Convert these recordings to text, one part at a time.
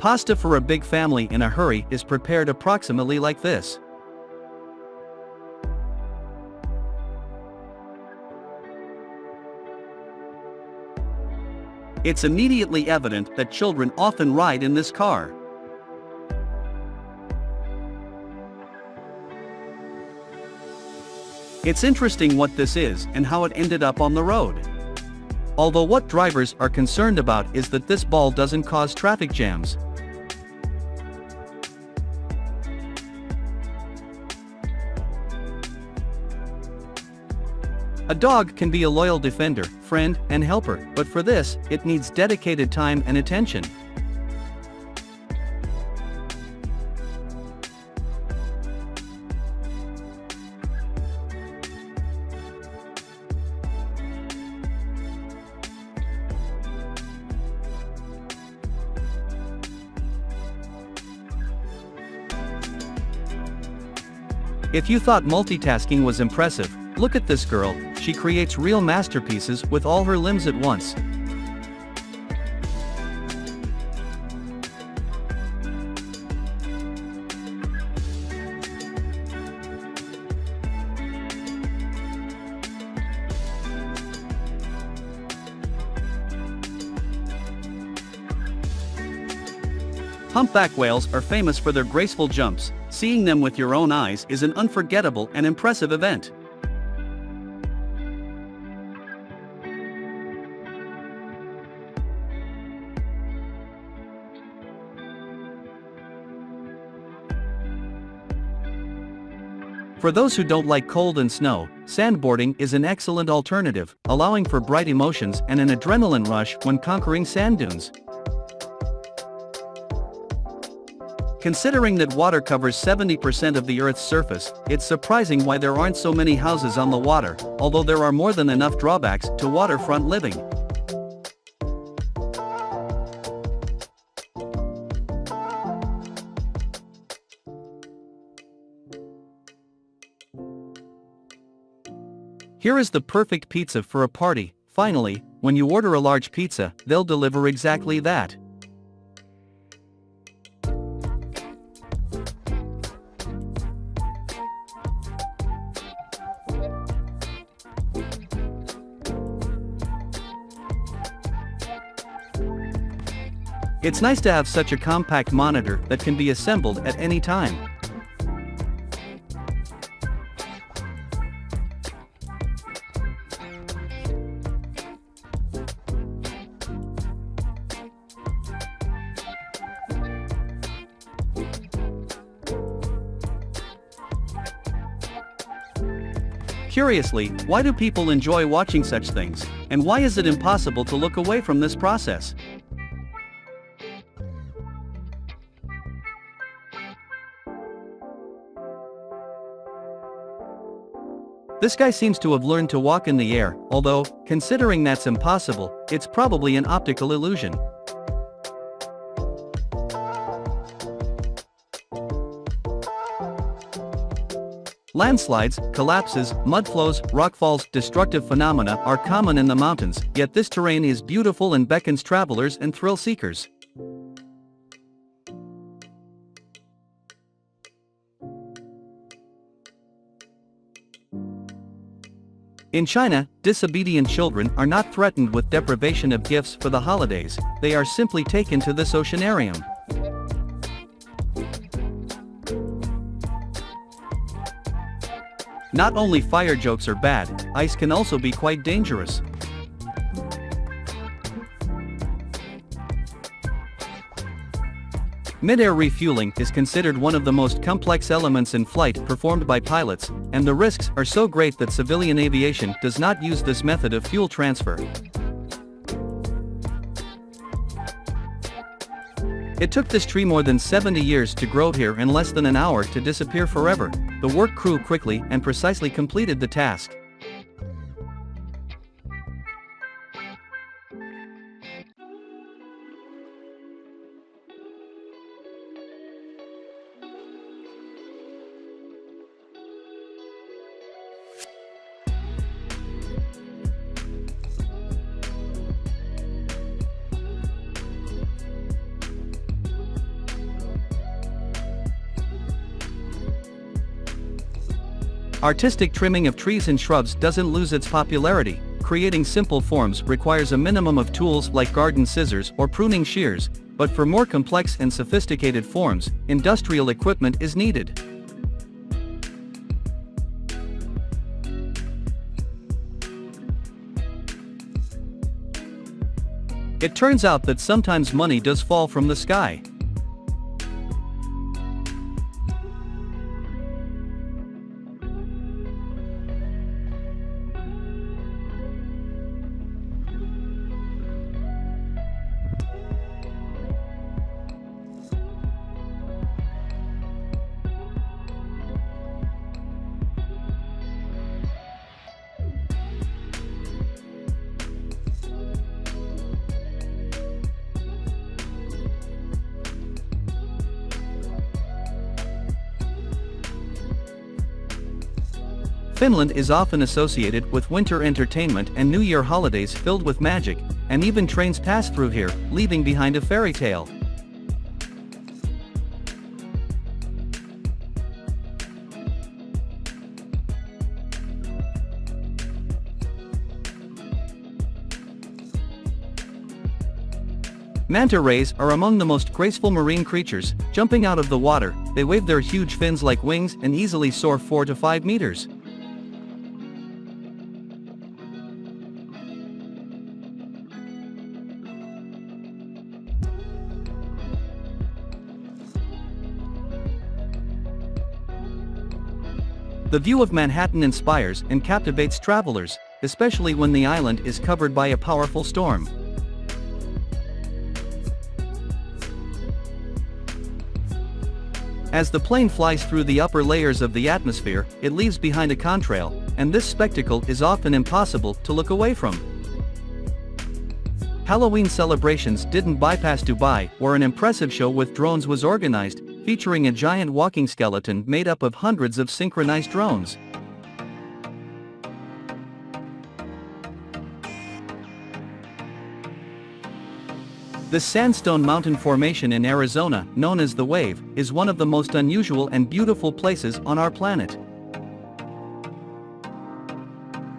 Pasta for a big family in a hurry is prepared approximately like this. It's immediately evident that children often ride in this car. It's interesting what this is and how it ended up on the road. Although what drivers are concerned about is that this ball doesn't cause traffic jams. A dog can be a loyal defender, friend, and helper, but for this, it needs dedicated time and attention. If you thought multitasking was impressive, look at this girl. She creates real masterpieces with all her limbs at once. Humpback whales are famous for their graceful jumps. Seeing them with your own eyes is an unforgettable and impressive event. For those who don't like cold and snow, sandboarding is an excellent alternative, allowing for bright emotions and an adrenaline rush when conquering sand dunes. Considering that water covers 70% of the Earth's surface, it's surprising why there aren't so many houses on the water, although there are more than enough drawbacks to waterfront living. Here is the perfect pizza for a party. Finally, when you order a large pizza, they'll deliver exactly that. It's nice to have such a compact monitor that can be assembled at any time. Curiously, why do people enjoy watching such things, and why is it impossible to look away from this process? This guy seems to have learned to walk in the air, although, considering that's impossible, it's probably an optical illusion. Landslides, collapses, mudflows, rockfalls, destructive phenomena are common in the mountains, yet this terrain is beautiful and beckons travelers and thrill seekers. In China, disobedient children are not threatened with deprivation of gifts for the holidays, they are simply taken to this oceanarium. Not only fire jokes are bad, ice can also be quite dangerous. Mid-air refueling is considered one of the most complex elements in flight performed by pilots, and the risks are so great that civilian aviation does not use this method of fuel transfer. It took this tree more than 70 years to grow here and less than an hour to disappear forever. The work crew quickly and precisely completed the task. Artistic trimming of trees and shrubs doesn't lose its popularity. Creating simple forms requires a minimum of tools like garden scissors or pruning shears, but for more complex and sophisticated forms, industrial equipment is needed. It turns out that sometimes money does fall from the sky. Finland is often associated with winter entertainment and New Year holidays filled with magic, and even trains pass through here, leaving behind a fairy tale. Manta rays are among the most graceful marine creatures. Jumping out of the water, they wave their huge fins like wings and easily soar 4 to 5 meters. The view of Manhattan inspires and captivates travelers, especially when the island is covered by a powerful storm. As the plane flies through the upper layers of the atmosphere, it leaves behind a contrail, and this spectacle is often impossible to look away from. Halloween celebrations didn't bypass Dubai, where an impressive show with drones was organized, featuring a giant walking skeleton made up of hundreds of synchronized drones. The sandstone mountain formation in Arizona, known as the Wave, is one of the most unusual and beautiful places on our planet.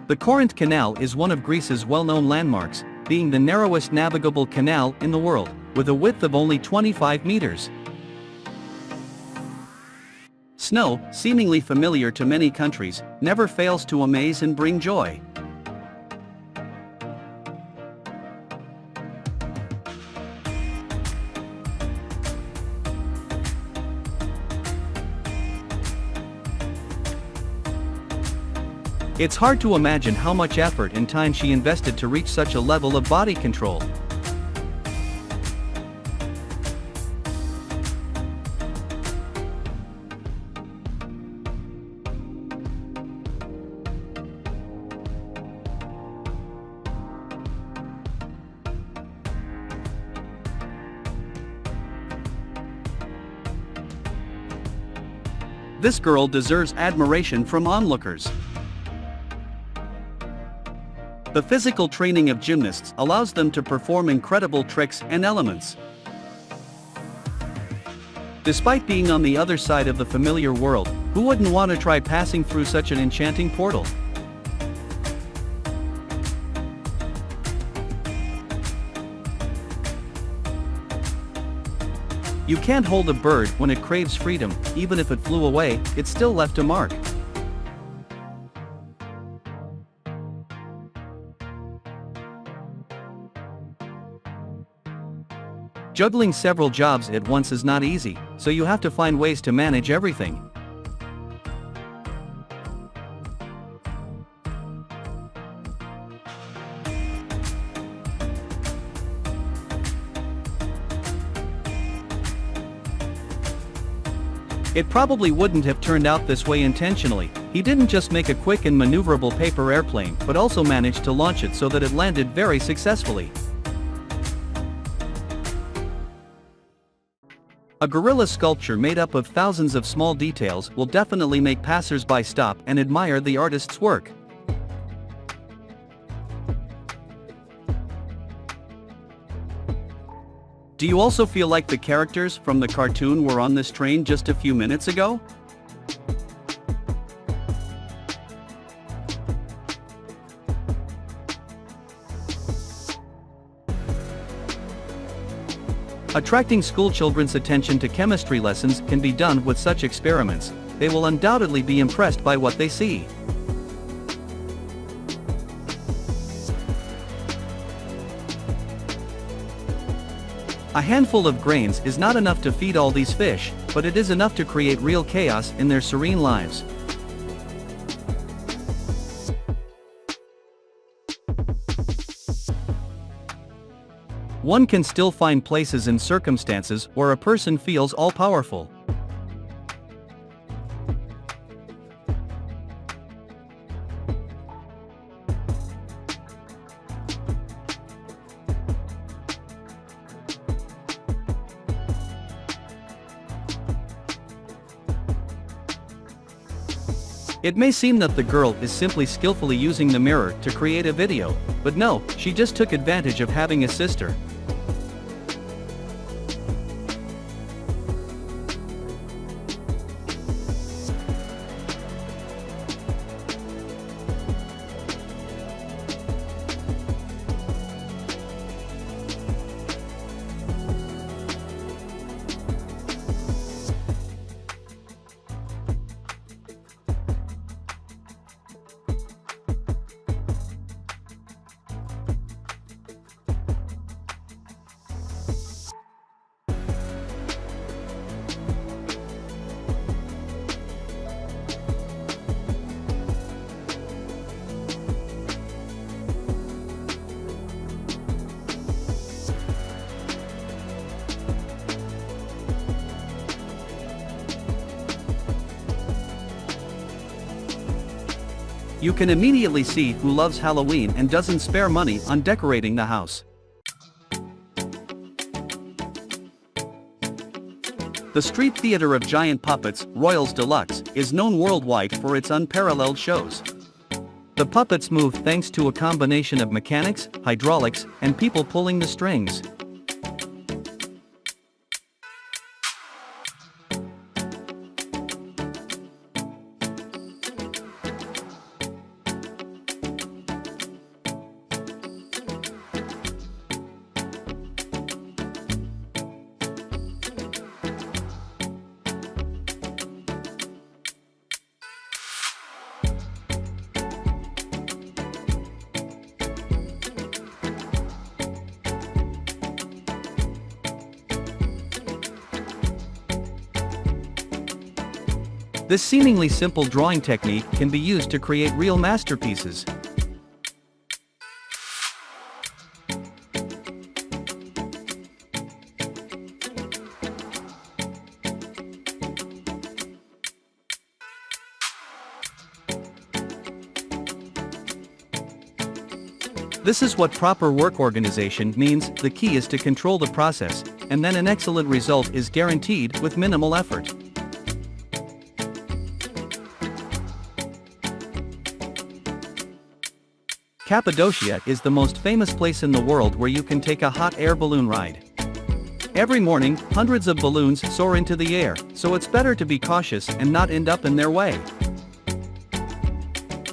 The Corinth Canal is one of Greece's well-known landmarks, being the narrowest navigable canal in the world, with a width of only 25 meters. Snow, seemingly familiar to many countries, never fails to amaze and bring joy. It's hard to imagine how much effort and time she invested to reach such a level of body control. This girl deserves admiration from onlookers. The physical training of gymnasts allows them to perform incredible tricks and elements. Despite being on the other side of the familiar world, who wouldn't want to try passing through such an enchanting portal? You can't hold a bird when it craves freedom. Even if it flew away, it still left a mark. Juggling several jobs at once is not easy, so you have to find ways to manage everything. It probably wouldn't have turned out this way intentionally. He didn't just make a quick and maneuverable paper airplane, but also managed to launch it so that it landed very successfully. A gorilla sculpture made up of thousands of small details will definitely make passers-by stop and admire the artist's work. Do you also feel like the characters from the cartoon were on this train just a few minutes ago? Attracting schoolchildren's attention to chemistry lessons can be done with such experiments. They will undoubtedly be impressed by what they see. A handful of grains is not enough to feed all these fish, but it is enough to create real chaos in their serene lives. One can still find places and circumstances where a person feels all-powerful. It may seem that the girl is simply skillfully using the mirror to create a video, but no, she just took advantage of having a sister. You can immediately see who loves Halloween and doesn't spare money on decorating the house. The Street Theater of Giant Puppets, Royals Deluxe, is known worldwide for its unparalleled shows. The puppets move thanks to a combination of mechanics, hydraulics, and people pulling the strings. This seemingly simple drawing technique can be used to create real masterpieces. This is what proper work organization means. The key is to control the process, and then an excellent result is guaranteed with minimal effort. Cappadocia is the most famous place in the world where you can take a hot air balloon ride. Every morning, hundreds of balloons soar into the air, so it's better to be cautious and not end up in their way.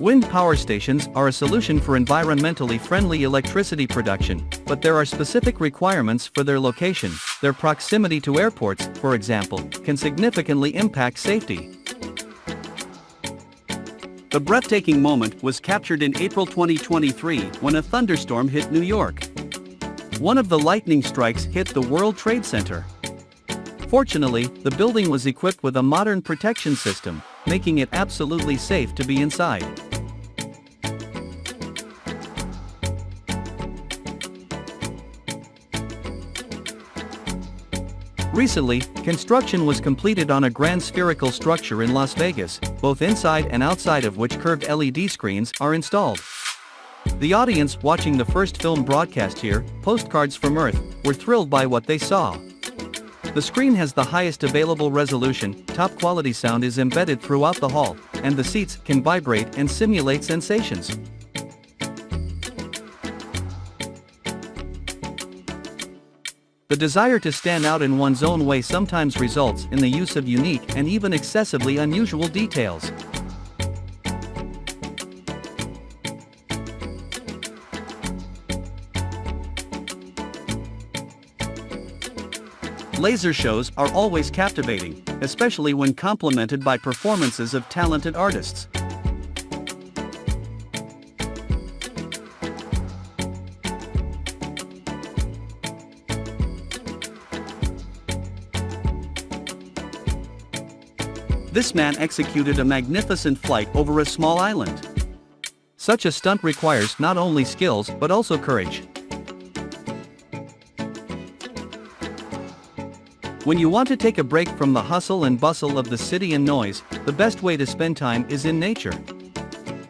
Wind power stations are a solution for environmentally friendly electricity production, but there are specific requirements for their location. Their proximity to airports, for example, can significantly impact safety. The breathtaking moment was captured in April 2023 when a thunderstorm hit New York. One of the lightning strikes hit the World Trade Center. Fortunately, the building was equipped with a modern protection system, making it absolutely safe to be inside. Recently, construction was completed on a grand spherical structure in Las Vegas, both inside and outside of which curved LED screens are installed. The audience watching the first film broadcast here, Postcards from Earth, were thrilled by what they saw. The screen has the highest available resolution, top quality sound is embedded throughout the hall, and the seats can vibrate and simulate sensations. The desire to stand out in one's own way sometimes results in the use of unique and even excessively unusual details. Laser shows are always captivating, especially when complemented by performances of talented artists. This man executed a magnificent flight over a small island. Such a stunt requires not only skills but also courage. When you want to take a break from the hustle and bustle of the city and noise, the best way to spend time is in nature.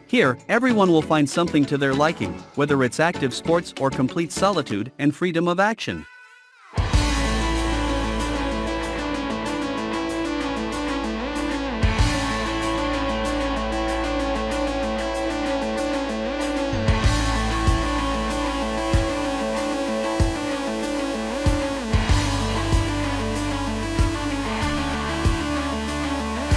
Here, everyone will find something to their liking, whether it's active sports or complete solitude and freedom of action.